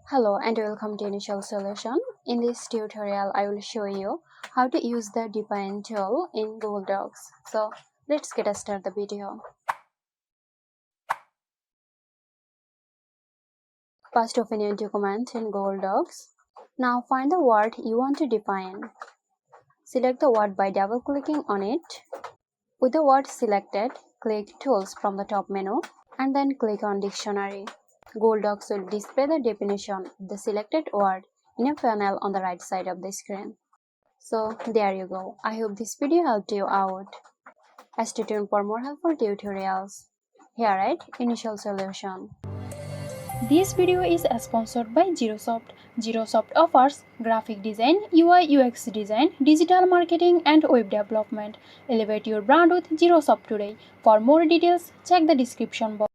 Hello and welcome to Initial Solution. In this tutorial, I will show you how to use the define tool in Google Docs. So let's get started the video. First, open your document in Google Docs. Now find the word you want to define. Select the word by double-clicking on it. With the word selected, click Tools from the top menu and then click on Dictionary. Google Docs will display the definition of the selected word in a panel on the right side of the screen. So there you go. I hope this video helped you out. Stay tuned for more helpful tutorials. Here at Initial Solution. This video is sponsored by Zerosoft. Zerosoft offers graphic design, UI UX design, digital marketing and web development. Elevate your brand with Zerosoft today. For more details, check the description box.